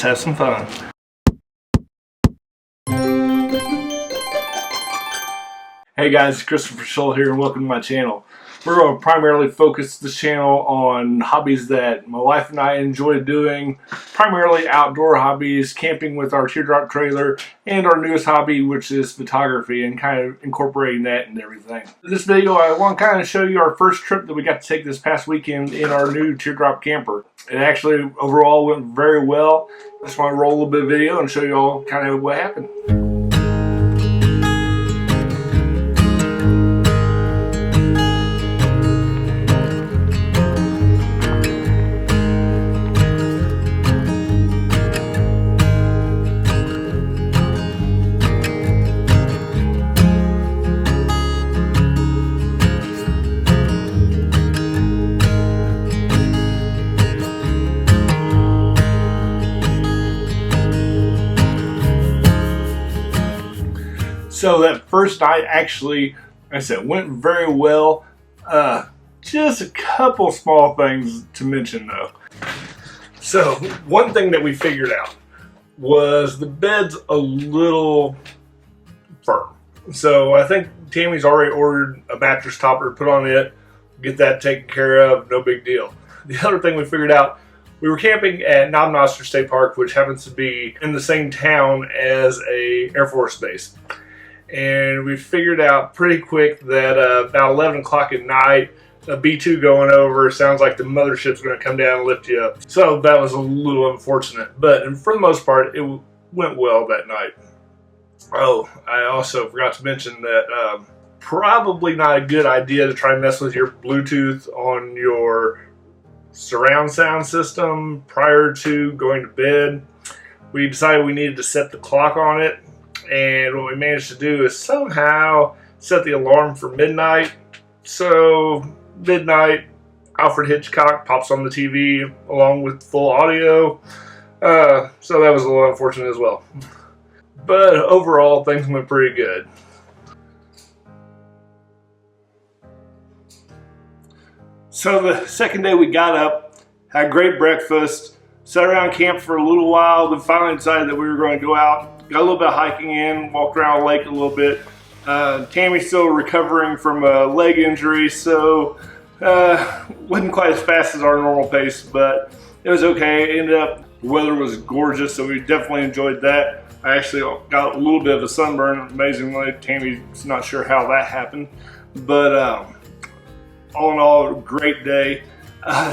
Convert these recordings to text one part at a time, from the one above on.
have some fun. Hey guys, it's Christopher Schull here and welcome to my channel. We're going to primarily focus this channel on hobbies that my wife and I enjoy doing, primarily outdoor hobbies, camping with our teardrop trailer, and our newest hobby, which is photography, and kind of incorporating that and everything. In this video, I want to kind of show you our first trip that we got to take this past weekend in our new teardrop camper. It actually overall went very well. I just want to roll a little bit of video and show you all kind of what happened. So that first night actually, like I said, went very well. Just a couple small things to mention though. So one thing that we figured out was the bed's a little firm. So I think Tammy's already ordered a mattress topper to put on it. Get that taken care of, no big deal. The other thing we figured out, we were camping at Noster State Park, which happens to be in the same town as a Air Force base. And we figured out pretty quick that about 11 o'clock at night, a B-2 going over sounds like the mothership's going to come down and lift you up. So that was a little unfortunate, but for the most part, it went well that night. Oh, I also forgot to mention that probably not a good idea to try and mess with your Bluetooth on your surround sound system prior to going to bed. We decided we needed to set the clock on it. And what we managed to do is somehow set the alarm for midnight. So midnight, Alfred Hitchcock pops on the TV along with full audio. So that was a little unfortunate as well. But overall, things went pretty good. So the second day we got up, had a great breakfast, sat around camp for a little while, then finally decided that we were going to go out. Got a little bit of hiking in, walked around the lake a little bit. Tammy's still recovering from a leg injury, so wasn't quite as fast as our normal pace, but it was okay. It ended up, the weather was gorgeous, so we definitely enjoyed that. I actually got a little bit of a sunburn, amazingly. Tammy's not sure how that happened, but all in all, a great day.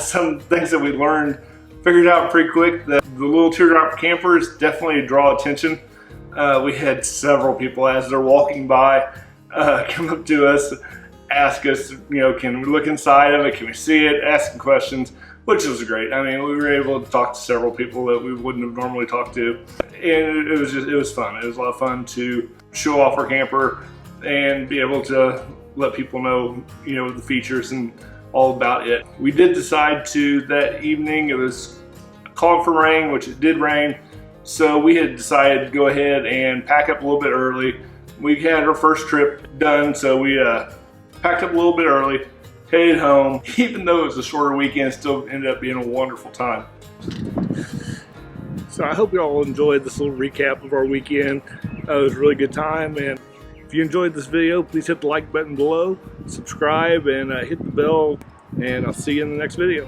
Some things that we learned, figured out pretty quick that the little teardrop campers definitely draw attention. We had several people as they're walking by come up to us, ask us, can we look inside of it? Can we see it? Asking questions, which was great. I mean, we were able to talk to several people that we wouldn't have normally talked to. And it was fun. It was a lot of fun to show off our camper and be able to let people know, the features and all about it. We did decide to, that evening, it was calling for rain, which it did rain. So we had decided to go ahead and pack up a little bit early. We had our first trip done, so we packed up a little bit early, headed home. Even though it was a shorter weekend, it still ended up being a wonderful time. So I hope you all enjoyed this little recap of our weekend. It was a really good time, and if you enjoyed this video, please hit the like button below, subscribe, and hit the bell, and I'll see you in the next video.